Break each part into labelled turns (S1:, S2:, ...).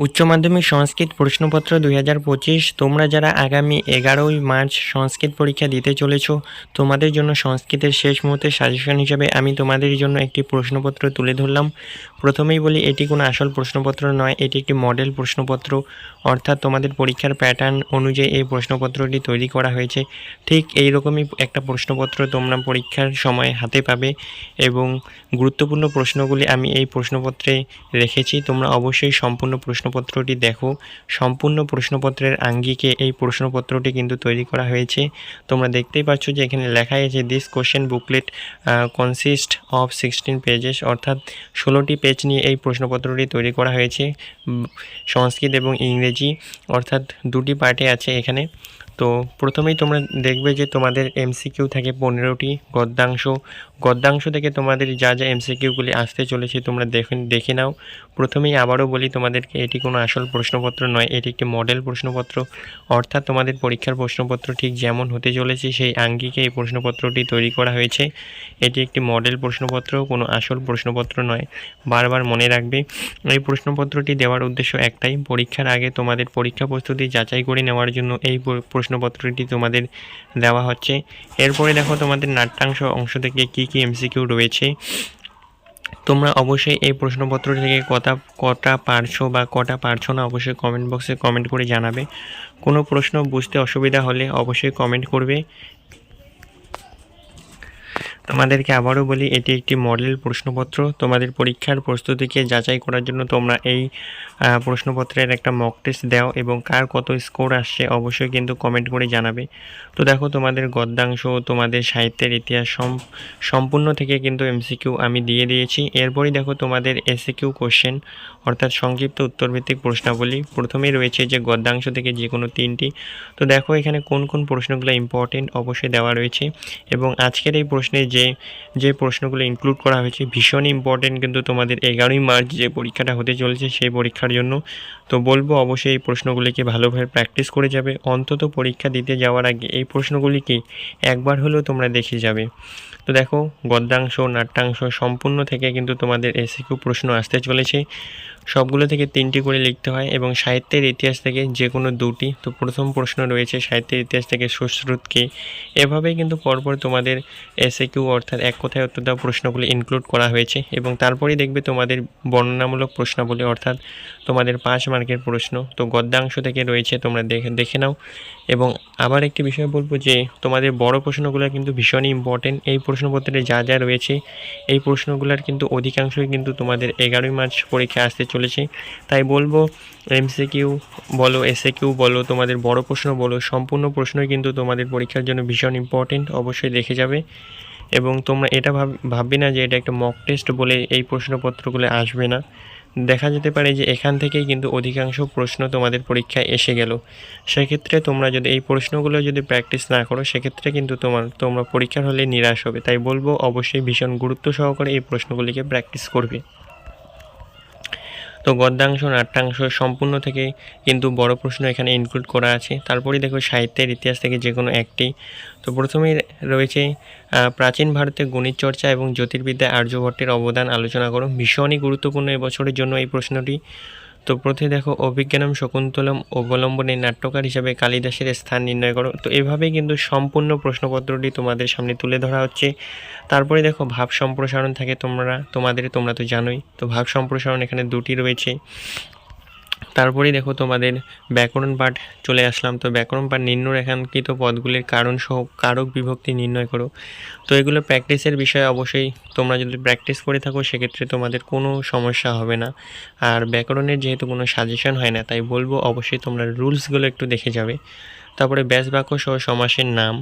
S1: উচ্চ মাধ্যমিক সংস্কৃত প্রশ্নপত্র 2025 তোমরা যারা আগামী 11ই মার্চ সংস্কৃত পরীক্ষা দিতে চলেছ, তোমাদের জন্য সংস্কৃতের শেষ মুহূর্তের সাজেশন হিসেবে আমি তোমাদের জন্য একটি প্রশ্নপত্র তুলে ধরলাম। প্রথমেই বলি, এটি কোনো আসল প্রশ্নপত্র নয়, এটি একটি মডেল প্রশ্নপত্র, অর্থাৎ তোমাদের পরীক্ষার প্যাটার্ন অনুযায়ী এই প্রশ্নপত্রটি তৈরি করা হয়েছে। ঠিক এই রকমই একটা প্রশ্নপত্র তোমরা পরীক্ষার সময় হাতে পাবে এবং গুরুত্বপূর্ণ প্রশ্নগুলি আমি এই প্রশ্নপত্রে রেখেছি। তোমরা অবশ্যই সম্পূর্ণ প্রশ্নপত্রটি দেখো। সম্পূর্ণ প্রশ্নপত্রের আঙ্গিকে এই প্রশ্নপত্রটি কিন্তু তৈরি করা হয়েছে। তোমরা দেখতেই পাচ্ছ যে এখানে লেখা আছে this question booklet consist of 16 pages, অর্থাৎ 16টি পেজ নিয়ে এই প্রশ্নপত্রটি তৈরি করা হয়েছে। সংস্কৃত এবং ইংরেজি অর্থাৎ দুটি পার্টে আছে এখানে। তো প্রথমেই তোমরা দেখবে যে তোমাদের এমসিকিউ থাকে 15টি, গদ্যাংশ থেকে তোমাদের যা যা এমসিকিউগুলি আসতে চলেছে তোমরা দেখে নাও। প্রথমেই আবারও বলি তোমাদেরকে, এটি কোনো আসল প্রশ্নপত্র নয়, এটি একটি মডেল প্রশ্নপত্র, অর্থাৎ তোমাদের পরীক্ষার প্রশ্নপত্র ঠিক যেমন হতে চলেছে সেই আঙ্গিকে এই প্রশ্নপত্রটি তৈরি করা হয়েছে। এটি একটি মডেল প্রশ্নপত্র, কোনো আসল প্রশ্নপত্র নয়, বারবার মনে রাখবে। এই প্রশ্নপত্রটি দেওয়ার উদ্দেশ্য একটাই, পরীক্ষার আগে তোমাদের পরীক্ষা প্রস্তুতি যাচাই করে নেওয়ার জন্য এই প্রশ্নপত্রটি তোমাদের দেওয়া হচ্ছে। এরপরে দেখো তোমাদের নাট্যাংশ অংশ থেকে কি কি এমসিকিউ রয়েছে। তোমরা অবশ্যই এই প্রশ্নপত্র থেকে কটা পারছো বা কটা পারছো না অবশ্যই কমেন্ট বক্সে কমেন্ট করে জানাবে। কোনো প্রশ্ন বুঝতে অসুবিধা হলে অবশ্যই কমেন্ট করবে। তোমাদেরকে আবারও বলি, এটি একটি মডেল প্রশ্নপত্র। তোমাদের পরীক্ষার প্রস্তুতিকে যাচাই করার জন্য তোমরা এই প্রশ্নপত্রের একটা মক টেস্ট দাও এবং কার কত স্কোর আসছে অবশ্যই কিন্তু কমেন্ট করে জানাবে। তো দেখো তোমাদের গদ্যাংশ, তোমাদের সাহিত্যের ইতিহাস সম্পূর্ণ থেকে কিন্তু এমসিকিউ আমি দিয়ে দিয়েছি। এরপরই দেখো তোমাদের এসিকিউ কোশ্চেন অর্থাৎ সংক্ষিপ্ত উত্তরভিত্তিক প্রশ্নাবলী। প্রথমেই রয়েছে যে গদ্যাংশ থেকে যে কোনো 3টি। তো দেখো এখানে কোন কোন প্রশ্নগুলো ইম্পর্টেন্ট অবশ্যই দেওয়া রয়েছে এবং আজকের এই প্রশ্নে যে প্রশ্নগুলো ইনক্লুড করা হয়েছে ভীষণই ইম্পর্টেন্ট কিন্তু তোমাদের 11ই মার্চ যে পরীক্ষাটা হতে চলেছে সেই পরীক্ষার জন্য। তো বলবো অবশ্যই এই প্রশ্নগুলিকে ভালোভাবে প্র্যাকটিস করে যাবে, অন্তত পরীক্ষা দিতে যাওয়ার আগে এই প্রশ্নগুলিকে একবার হলেও তোমরা দেখে যাবে। তো দেখো গদ্যাংশ, নাট্যাংশ সম্পূর্ণ থেকে কিন্তু তোমাদের এসিকিউ প্রশ্ন আসতে চলেছে। সবগুলো থেকে 3টি করে লিখতে হয় এবং সাহিত্যের ইতিহাস থেকে যে কোনো 2টি। তো প্রথম প্রশ্ন রয়েছে সাহিত্যের ইতিহাস থেকে সুশ্রুতকে। এভাবেই কিন্তু পরপর তোমাদের এসিকিউ অর্থাৎ এক কথায় উত্তর দেওয়া প্রশ্নগুলি ইনক্লুড করা হয়েছে এবং তারপরেই দেখবে তোমাদের বর্ণনামূলক প্রশ্নাবলী অর্থাৎ তোমাদের 5 মার্কের প্রশ্ন। তো গদ্যাংশ থেকে রয়েছে, তোমরা দেখে নাও। এবং আবার একটি বিষয় বলবো যে তোমাদের বড় প্রশ্নগুলো কিন্তু ভীষণই ইম্পর্টেন্ট। এই প্রশ্নপত্রে যা যা রয়েছে এই প্রশ্নগুলোর কিন্তু অধিকাংশই কিন্তু তোমাদের 11ই মার্চ পরীক্ষা আসতে চলেছে। তাই বলবো এমসিকিউ বলো, এসএকিউ বলো, তোমাদের বড় প্রশ্ন বলো, সম্পূর্ণ প্রশ্নই কিন্তু তোমাদের পরীক্ষার জন্য ভীষণ ইম্পর্টেন্ট, অবশ্যই দেখে যাবে। এবং তোমরা এটা ভাববে না যে এটা একটা মক টেস্ট বলে এই প্রশ্নপত্রগুলো আসবে না। দেখা যেতে পারে যে এখান থেকেই কিন্তু অধিকাংশ প্রশ্ন তোমাদের পরীক্ষায় এসে গেল। সেক্ষেত্রে তোমরা যদি এই প্রশ্নগুলো যদি প্র্যাকটিস না করো সেক্ষেত্রে কিন্তু তোমরা পরীক্ষার হলে নিরাশ হবে। তাই বলবো অবশ্যই ভীষণ গুরুত্ব সহকারে এই প্রশ্নগুলিকে প্র্যাকটিস করবে। তো গদ্যাংশ, নাট্যাংশ সম্পূর্ণ থেকে কিন্তু বড় প্রশ্ন এখানে ইনক্লুড করা আছে। তারপরেই দেখো সাহিত্যের ইতিহাস থেকে যে কোনো একটি। তো প্রথমেই রয়েছে প্রাচীন ভারতে গণিত চর্চা এবং জ্যোতির্বিদ্যায় আর্যভট্টের অবদান আলোচনা করো। ভীষণই গুরুত্বপূর্ণ এবছরের জন্য এই প্রশ্নটি। তো প্রথমে দেখো অভিজ্ঞানম শকুন্তলম অবলম্বনে নাট্যকার হিসাবে কালিদাসের স্থান নির্ণয় করো। তো এভাবেই কিন্তু সম্পূর্ণ প্রশ্নপত্রটি তোমাদের সামনে তুলে ধরা হচ্ছে। তারপরে দেখো ভাব সম্প্রসারণ থাকে তোমরা তো জানোই। তো ভাব সম্প্রসারণ এখানে 2টি রয়েছে। তারপরেই দেখো তোমাদের ব্যাকরণ পাঠ চলে আসলাম। তো ব্যাকরণ পাঠ নিম্নরেখাঙ্কিত পদগুলির কারণ সহ কারক বিভক্তি নির্ণয় করো। তো এগুলো প্র্যাকটিসের বিষয়, অবশ্যই তোমরা যদি প্র্যাকটিস করে থাকো সেক্ষেত্রে তোমাদের কোনো সমস্যা হবে না। আর ব্যাকরণের যেহেতু কোনো সাজেশন হয় না তাই বলবো অবশ্যই তোমরা রুলসগুলো একটু দেখে যাবে। তারপরে ব্যাস বাক্য সহ সমাসের নাম।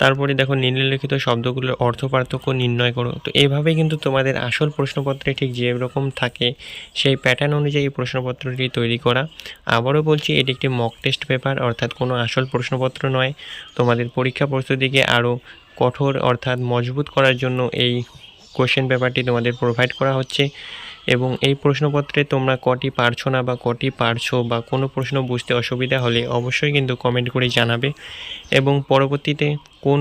S1: তারপরে দেখো নিম্নলিখিত শব্দগুলোর অর্থ পার্থক্য নির্ণয় করো। তো এইভাবেই কিন্তু তোমাদের আসল প্রশ্নপত্রে ঠিক যেরকম থাকে সেই প্যাটার্ন অনুযায়ী প্রশ্নপত্রটি তৈরি করা। আবারও বলছি এটি একটি মক টেস্ট পেপার অর্থাৎ কোনো আসল প্রশ্নপত্র নয়। তোমাদের পরীক্ষা প্রস্তুতিকে আরও কঠোর অর্থাৎ মজবুত করার জন্য এই কোশ্চেন পেপারটি তোমাদের প্রোভাইড করা হচ্ছে। এবং এই প্রশ্নপত্রে তোমরা কটি পারছো না বা কটি পারছো বা কোনো প্রশ্ন বুঝতে অসুবিধা হলে অবশ্যই কিন্তু কমেন্ট করে জানাবে। এবং পরবর্তীতে কোন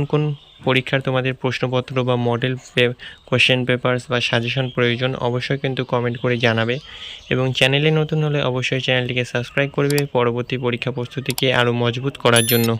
S1: পরীক্ষার তোমাদের প্রশ্নপত্র বা মডেল কোশ্চেন পেপারস বা সাজেশন প্রয়োজন, অবশ্যই কিন্তু কমেন্ট করে জানাবে। এবং চ্যানেলে নতুন হলে অবশ্যই চ্যানেলটিকে সাবস্ক্রাইব করবে পরবর্তী পরীক্ষা প্রস্তুতিকে আরও মজবুত করার জন্য।